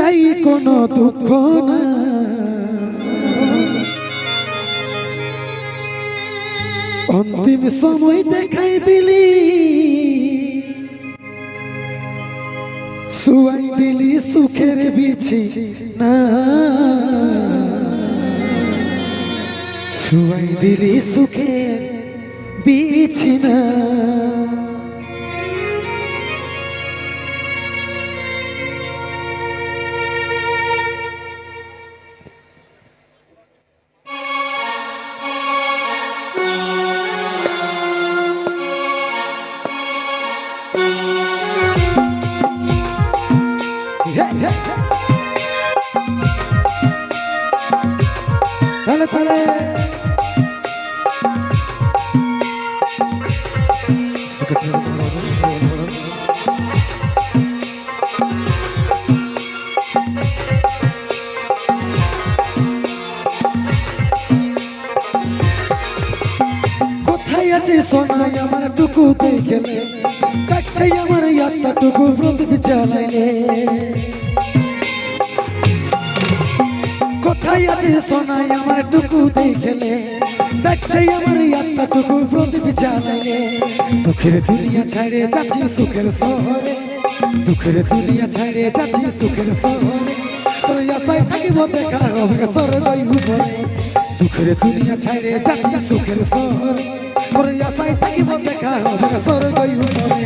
চাই কোনো দুঃখ না, অন্তিম সময় দেখাই দিলি, শুয়াই দিলি সুখের বিছি না, শুয়াই দিলি সুখের বিছি না। Dale, dale. কোথায় আছে সোনাই আমার টুকু দেখলে, কাছে আমার ইয়াত্তা টুকু প্রদীপ জ্বালাইলে। কোথায় আছে সোনাই আমার টুকু দেখলে, দেখছে আমার ইয়াত্তা টুকু প্রদীপ জ্বালাইলে। দুঃখের দুনিয়া ছাড়ে যাচ্ছি সুখের শহরে, দুঃখের দুনিয়া ছাড়ে যাচ্ছি সুখের শহরে। তোর আশায় থাকিব দেখা হবে স্বর্গই উপরে, দুঃখের দুনিয়া ছাড়ে যাচ্ছি সুখের শহরে। তোর আশায় থাকিব দেখা হবে স্বর্গই উপরে।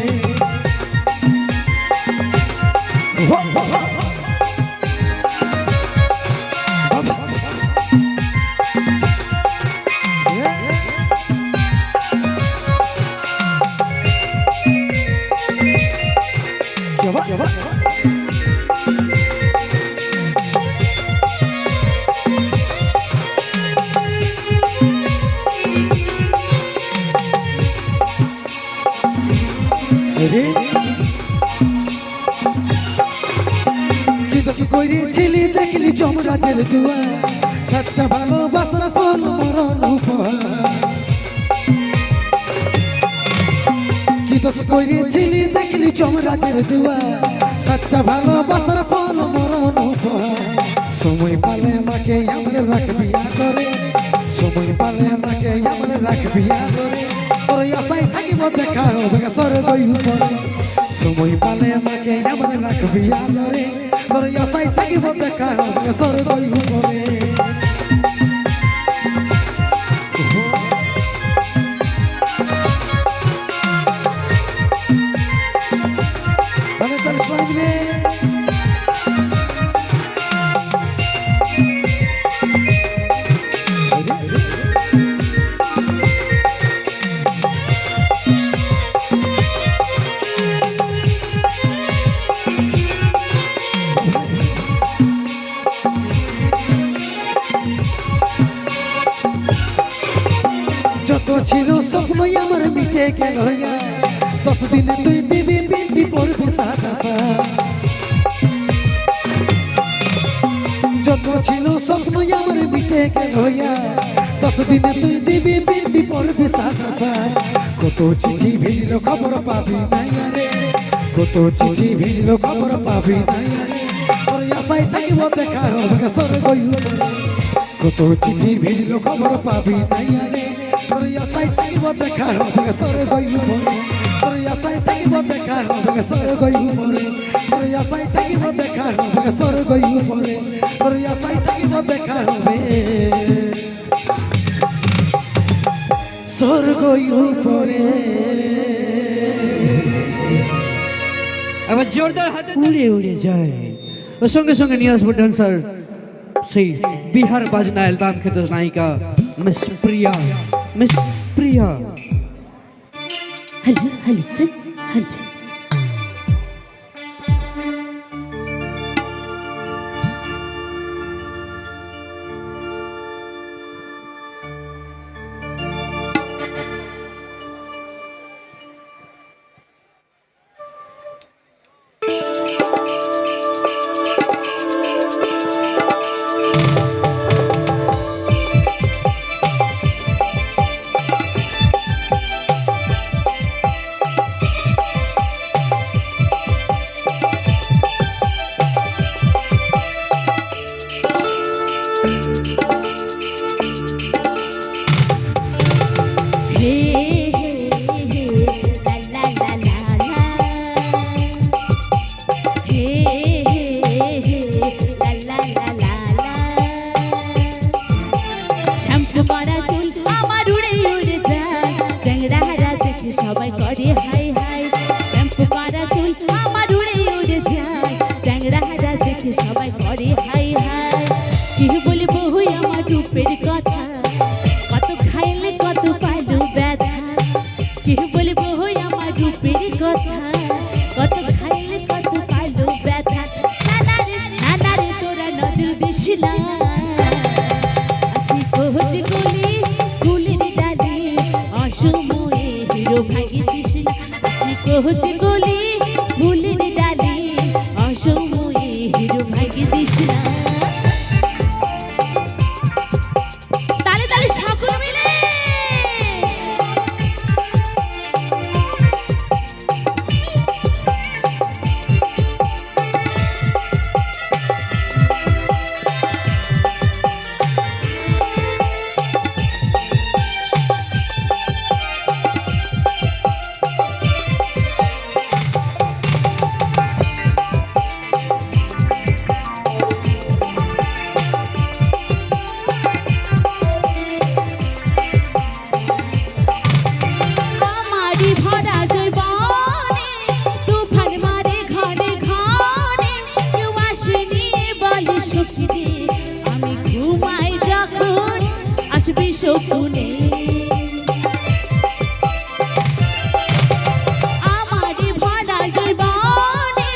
করেছিলি দেখলি যমরাজের দুয়ার, সচ্চা ভালোবাসার ফল মরণ উপহার। কি দোষ করেছিলি দেখলি যমরাজের দুয়ার, সচ্চা ভালোবাসার ফল মরণ উপহার। সময় পালে আমাকে আমার রাখবি আদরে, সময় পালে আমাকে আমার রাখবি আদরে। তোর আশায় থাকিব দেখা হবে স্বর্গই উপরে, সময় পালে আমাকে আমার রাখবি আদরে। তোর আশায় থাকিব দেখা হবে স্বর্গই উপরে। যত ছিল স্বপ্ন আমার মিটে গেল, 10 দিনে তুই দিবি পিন্ডি পড়বি সাদা। যত ছিল স্বপ্ন আমার মিটে গেল, 10 দিনে তুই দিবি পিন্ডি পড়বি সাদা। কত চিঠি ভিড়ল খবর পাবি নাই রে, কত চিঠি ভিড়ল খবর পাবি নাই রে। তোর আশায় থাকিব দেখা হবে স্বর্গই উপরে, কত চিঠি ভিড়ল খবর পাবি নাই রে। তোর আশায় থাকিব দেখা হবে স্বর্গই উপরে, তোর আশায় থাকিব দেখা হবে স্বর্গই উপরে, তোর আশায় থাকিব দেখা হবে স্বর্গই উপরে, তোর আশায় থাকিব দেখা হবে স্বর্গই উপরে। আবার জোরদার হাতে উড়ে উড়ে যায়। ওর সঙ্গে সঙ্গে নিয়ে আসবো ডান্সার সেই বিহার বাজনা অ্যালবাম খ্যাত নায়িকা মিস প্রিয়া। মিস প্রিয়া هلا هلا ست هلا. হে হে হে লা লা লা লা হে হে হে লা লা লা লা শ্যাম্পু করা চুল আমার উড়ে উড়ে যায় চ্যাংড়া হারা দেখে সবাই করে হাই হাই শ্যাম্পু করা চুল আমার উড়ে উড়ে যায় চ্যাংড়া হারা দেখে সবাই করে হাই হাই কি বলবো আমার রূপের কথা কত খাইলে কত পাইলো ব্যথা কি বলবো আমার রূপের কথা কত খাইলে কত পাইলো ব্যথা না রে তোরা নজর দিস না আছি কোহচি গলি ফুলের ডালি অসময়ে হিরো ভাগি দিস না আছি কোহচি গলি ফুলের ডালি অসময়ে হিরো ভাগি দিস না তালে তালে সকল মিলে আমারি ভরা জৈবনে তুফান মারে ঘনে ঘনে কেউ আসেনি বলে সখিনে আমি ঘুমাই যখন আসবি শকুনে আমারি ভরা জৈবনে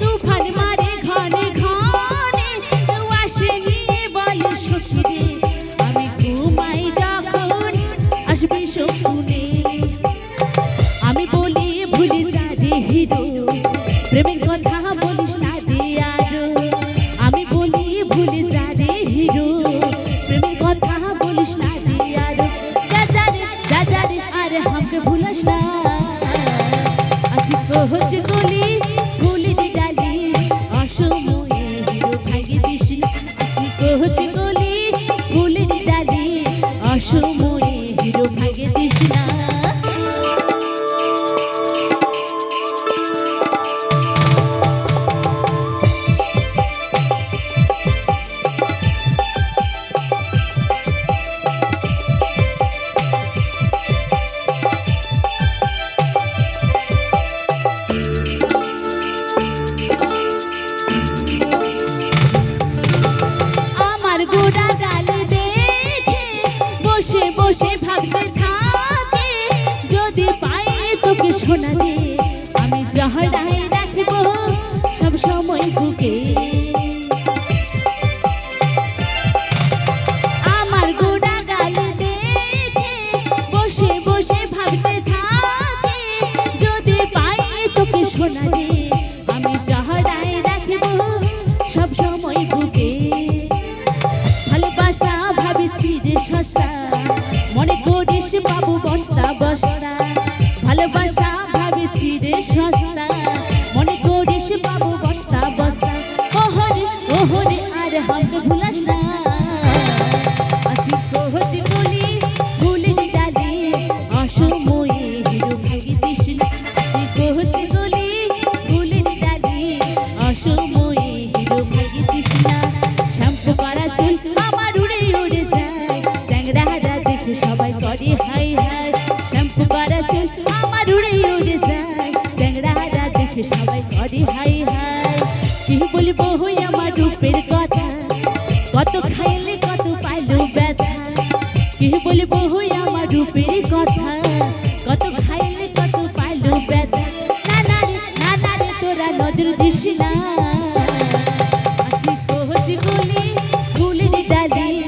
তুফান মারে ঘনে ঘনে কেউ আসেনি বলে সখিনে আমি ঘুমাই যখন আসবি শকুনে আমি বলি ভুলে যা রে হিরো প্রেমের কথা বলিস না রে আরো আমি বলি ভুলে যা রে হিরো প্রেমের কথা বলিস না রে আরো যা রে আরে আমাকে ভুলাস না আছি কোহচি গলি ফুলের ডালি অসময়ে হিরো ভাগি দিস না আছি কোহচি গলি ফুলের ডালি অসময়ে হিরো ভাগি দিস না আমার গোড়া ডালে দেখে বসে বসে ভাবতে থাকে যদি পাই তোকে শোনা দে আমি জহরাই রাখবো সব সময় বুকে আমার গোড়া ডালে দেখে বসে বসে ভাবতে থাকে যদি পাই তোকে শোনা দে আমি জহরাই রাখবো সব সময় বুকে ভালোবাসা ভাবেছি যে সস্তা মনে করিস বাবু বস্তা বস্তা ভালোবাসা ভাবেছি রে সস্তা মনে করিস বাবু বস্তা বস্তা ওহরে আরে আমাকে ভুলাস না আছি কোহচি গলি ফুলের ডালি অসময়ে হিরো ভাগি দিস না আছি কোহচি গলি ফুলের ডালি অসময়ে হিরো ভাগি দিস না শ্যাম্পু করা চুল আমার উড়ে উড়ে যায় চ্যাংড়া হারা দেখে সবাই করে হাই হাই শ্যাম্পু করা চুল আমার উড়ে উড়ে যায় চ্যাংড়া হারা দেখে সবাই করে হাই হাই কি বলবো আমার রূপের কথা কত খাইলে কত পাইলো ব্যথা কি বলবো আমার রূপের কথা কত খাইলে কত পাইলো ব্যথা না রে তোরা নজর দিস না আছি কোহচি গলি ফুলের ডালি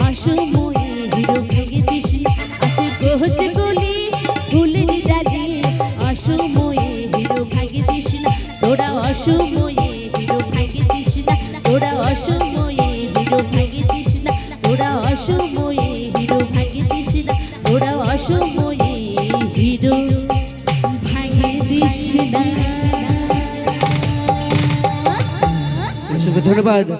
অসময়ে হিরো ভাগি দিস না আছি কোহচি গলি ফুলের ডালি অসময়ে হিরো ভাগি দিস না তোরা অসময়ে হিরো ভাগি দিস না তোরা অসময়ে হিরো ভাগি দিস না তোরা অসময়ে হিরো ভাগি দিস না তোরা অসময়ে হিরো ভাগি দিস না অসংখ্য ধন্যবাদ।